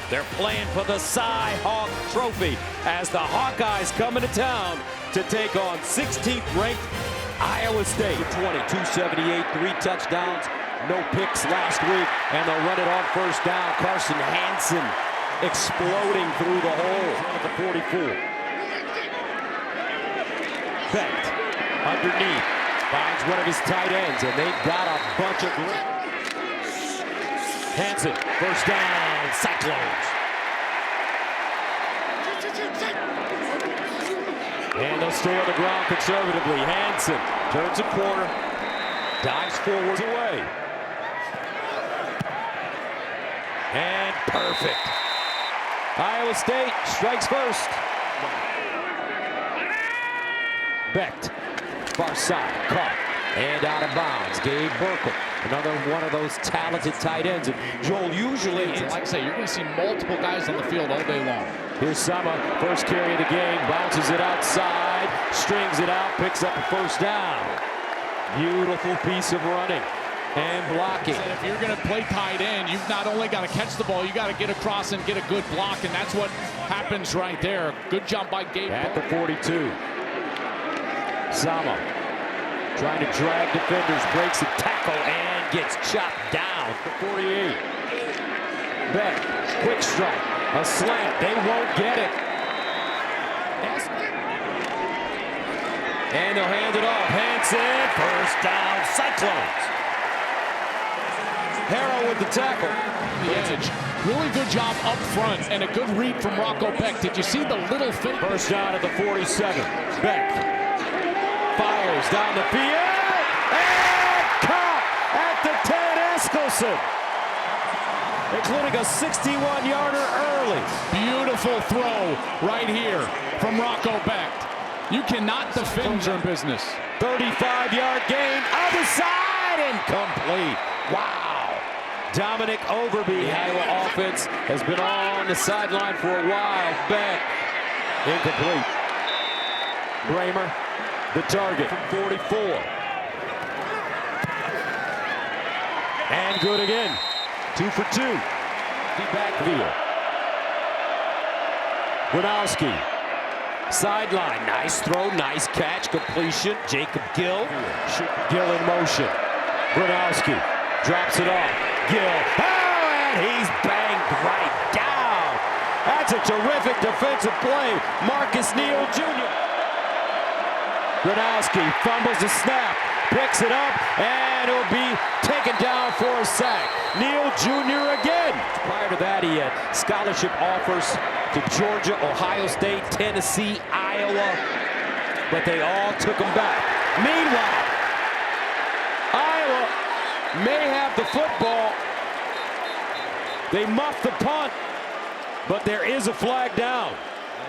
They're playing for the Cy-Hawk Trophy as the Hawkeyes come into town to take on 16th ranked Iowa State. 278, 3 touchdowns, no picks last week, and they'll run it on first down. Carson Hansen exploding through the hole at the 44. Becht underneath, finds one of his tight ends, and they've got a bunch of Hansen, first down, Cyclones. And they'll stay on the ground conservatively. Hansen turns a corner, dives forward away. And perfect. Iowa State strikes first. Becht, far side, caught, and out of bounds. Gabe Burkle, another one of those talented tight ends. And Joel, usually, like I say, you're going to see multiple guys on the field all day long. Here's Sama, first carry of the game, bounces it outside, strings it out, picks up a first down. Beautiful piece of running and blocking. If you're going to play tight end, you've not only got to catch the ball, you got to get across and get a good block, and that's what happens right there. Good job by Gabe. At the 42. Sama trying to drag defenders, breaks a tackle, and gets chopped down at the 48. Becht, quick strike, a slant, they won't get it. And they'll hand it off. Hansen, first down, Cyclones. Harrow with the tackle. The edge. Really good job up front and a good read from Rocco Becht. Did you see the little fake? First down at the 47. Becht fires down the field. And caught at the 10, Eskelson. Including a 61-yarder early. Beautiful throw right here from Rocco Becht. You cannot defend your business. 35-yard gain, other side, incomplete. Wow. Dominic Overby, Iowa offense, has been on the sideline for a while. Becht, incomplete. Bramer, the target from 44. And good again. 2 for 2. The backfield. Gronowski. Sideline, nice throw, nice catch, completion. Jacob Gill. Gill in motion. Gronowski drops it off. Gill. Oh, and he's banged right down. That's a terrific defensive play. Marcus Neal Jr. Gronowski fumbles the snap, picks it up, and it'll be taken down for a sack. Neal Jr. again. Prior to that, he had scholarship offers to Georgia, Ohio State, Tennessee, Iowa, but they all took him back. Meanwhile, Iowa may have the football. They muffed the punt, but there is a flag down.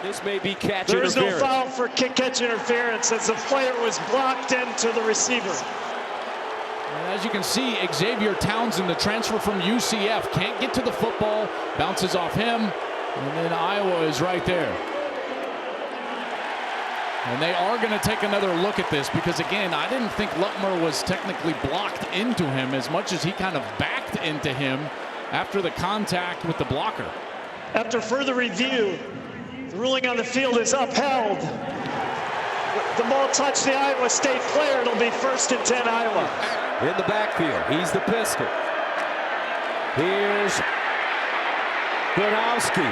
This may be catch interference. There is no foul for catch interference as the player was blocked into the receiver. And as you can see, Xavier Townsend, the transfer from UCF, can't get to the football, bounces off him, and then Iowa is right there. And they are going to take another look at this because, again, I didn't think Lutmer was technically blocked into him as much as he kind of backed into him after the contact with the blocker. After further review, the ruling on the field is upheld. The ball touched the Iowa State player. It'll be 1st and 10 Iowa. In the backfield, he's the pistol. Here's Gronowski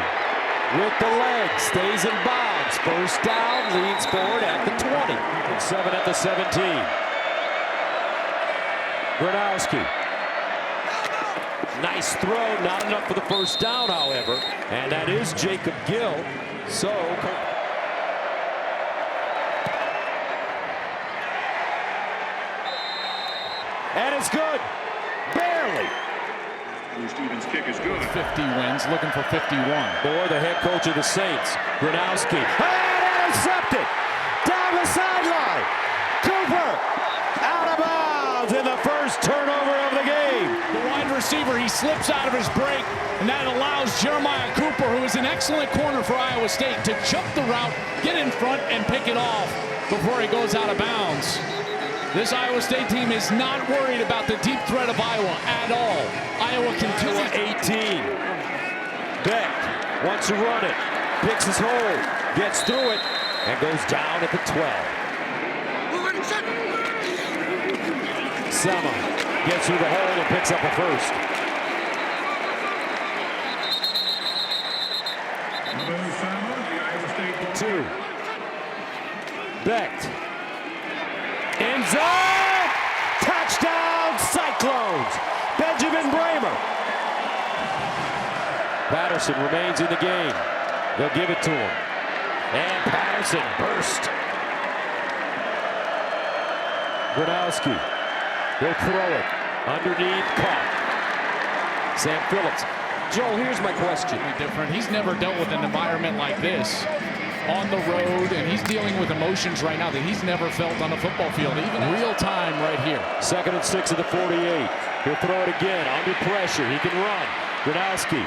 with the leg, stays in bounds. First down, leads forward at the 20. And 7 at the 17. Gronowski. Nice throw, not enough for the first down, however. And that is Jacob Gill. So, and it's good. Barely. Stevens' kick is good. 50 wins, looking for 51. Boy, the head coach of the Saints, Gronowski. And intercepted. Down the sideline. Cooper out of bounds in the first turnover of the game. The wide receiver, he slips out of his break, and that allows Jeremiah Cooper, who is an excellent corner for Iowa State, to jump the route, get in front, and pick it off before he goes out of bounds. This Iowa State team is not worried about the deep threat of Iowa at all. Iowa continues. 18. Beck wants to run it. Picks his hold. Gets through it. And goes down at the 12. Sama gets through the hole and picks up a first. Two. Beck. End zone. Touchdown Cyclones. Benjamin Bramer. Patterson remains in the game. They'll give it to him. And Patterson burst. Gronowski. He'll throw it. Underneath, caught. Sam Phillips. Joe, here's my question. Different. He's never dealt with an environment like this on the road, and he's dealing with emotions right now that he's never felt on a football field, even real time right here. 2nd and 6 of the 48. He'll throw it again. Under pressure. He can run. Gronowski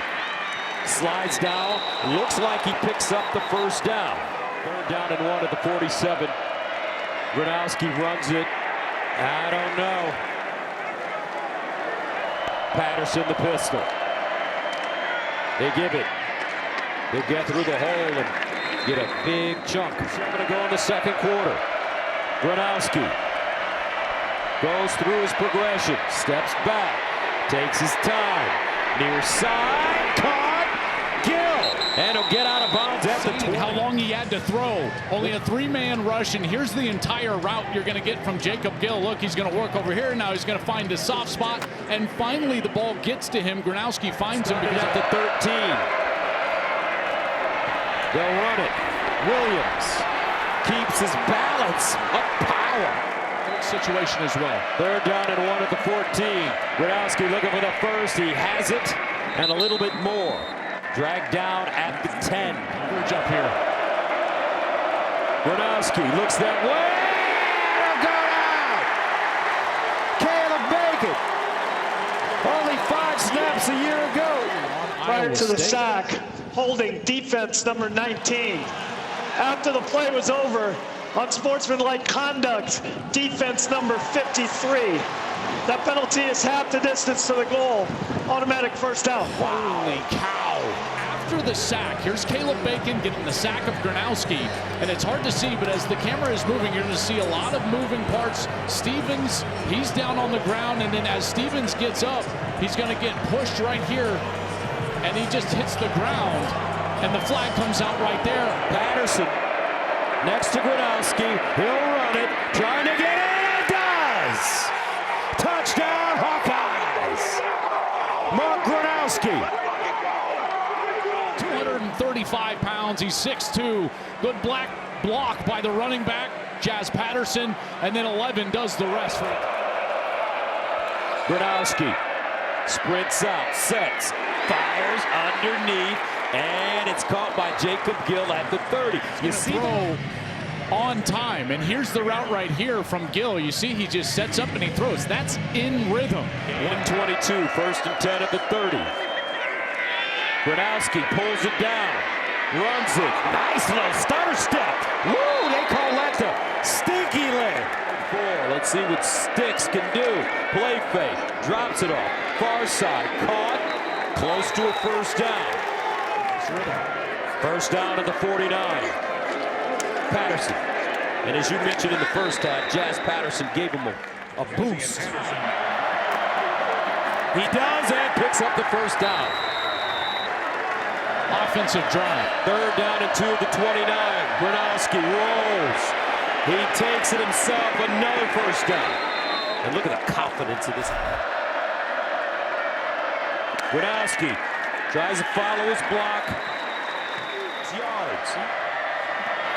slides down. Looks like he picks up the first down. 3rd down and 1 at the 47. Gronowski runs it. I don't know. Patterson the pistol. They give it. They'll get through the hole and get a big chunk. It's going to go in the 2nd quarter. Gronowski goes through his progression. Steps back. Takes his time. Near side. Caught. Gill. And he'll get out of bounds at the 20. How long he had to throw. Only a 3-man rush, and here's the entire route you're going to get from Jacob Gill. Look, he's going to work over here. Now he's going to find a soft spot, and finally the ball gets to him. Gronowski finds him because at the 13. They'll run it. Williams keeps his balance of power. Situation as well. 3rd down and 1 at the 14. Gronowski looking for the first. He has it, and a little bit more. Dragged down at the 10. Bridge up here. Gronowski looks that way. Caleb Bacon. Only 5 snaps a year ago. Prior to the sack, holding defense number 19. After the play was over, unsportsmanlike conduct, defense number 53. That penalty is half the distance to the goal. Automatic first down. Holy cow. After the sack, here's Caleb Bacon getting the sack of Gronowski, and it's hard to see, but as the camera is moving, you're going to see a lot of moving parts. Stevens, he's down on the ground, and then as Stevens gets up, he's going to get pushed right here, and he just hits the ground, and the flag comes out right there. Patterson next to Gronowski. He'll run it, trying to get it, does! Touchdown Hawkeyes! Mark Gronowski. 235 pounds, he's 6'2". Good black block by the running back, Jazz Patterson, and then 11 does the rest. Gronowski sprints out, sets, fires underneath, and it's caught by Jacob Gill at the 30. You see throw on time, and here's the route right here from Gill. You see he just sets up and he throws. That's in rhythm. 122, 1st and 10 at the 30. Gronowski pulls it down, runs it. Nice little stutter step. Woo, they call that the stinky leg. 4, let's see what Sticks can do. Play fake, drops it off. Far side, caught, close to a first down. First down at the 49. Patterson. And as you mentioned in the first half, Jazz Patterson gave him a boost. He does and picks up the first down. Offensive drive. 3rd down and 2 at the 29. Gronowski rolls. He takes it himself, another first down. And look at the confidence of this. Gronowski tries to follow his block. Yards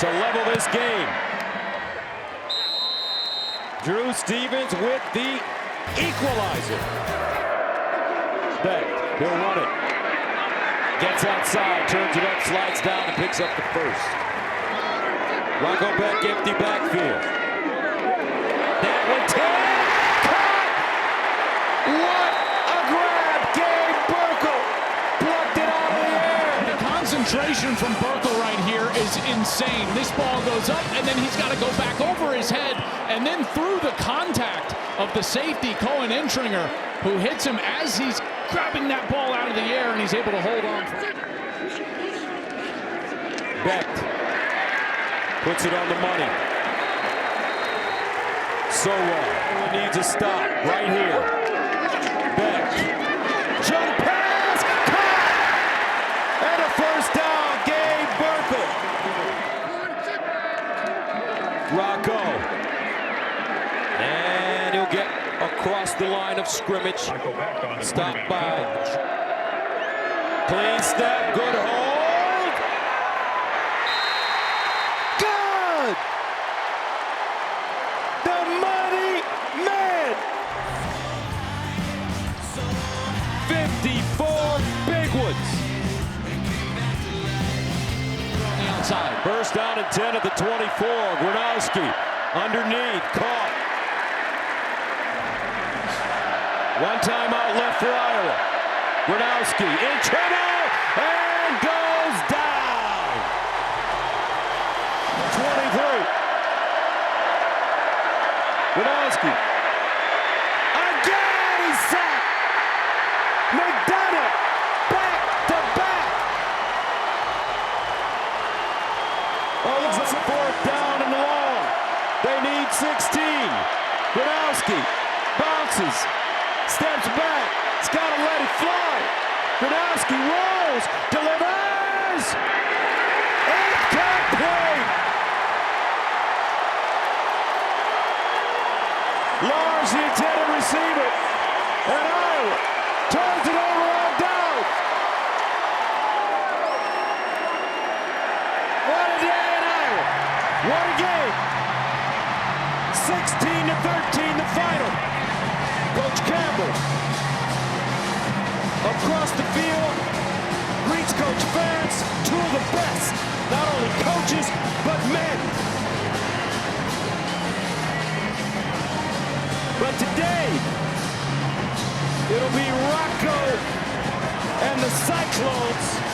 to level this game. Drew Stevens with the equalizer. Beck, he'll run it. Gets outside, turns it up, slides down, and picks up the first. Rocco Beck, empty backfield. That one, caught! What a grab! Gabe Burkle plucked it out of the air. The concentration from Burkle right here is insane. This ball goes up, and then he's got to go back over his head, and then through the contact of the safety, Cohen Entringer, who hits him as he's grabbing that ball out of the air, and he's able to hold on. Beck puts it on the money. So needs a stop right here. Beck, jump pass, caught, and a first down. Gabe Burkle. Rocco, and he'll get across the line of scrimmage. Stopped by. Clean snap, good hold. Good! The money man! 54 big ones. On the outside. First down and 10 at the 24. Gronowski underneath, caught. One timeout left for Iowa. Gronowski in trouble and goes down. 23. Gronowski. Again, he's sacked. McDonough back to back. Oh, looks like a fourth down and long. They need 16. Gronowski bounces, steps back. He's got to let it fly. Gronowski rolls, delivers. Incomplete. Lars, the intended receiver, and Iowa turns it over on down. What a day in Iowa. What a game. 16-13 the final. Coach Campbell across the field greets Coach fans, two of the best, not only coaches, but men. But today, it'll be Rocco and the Cyclones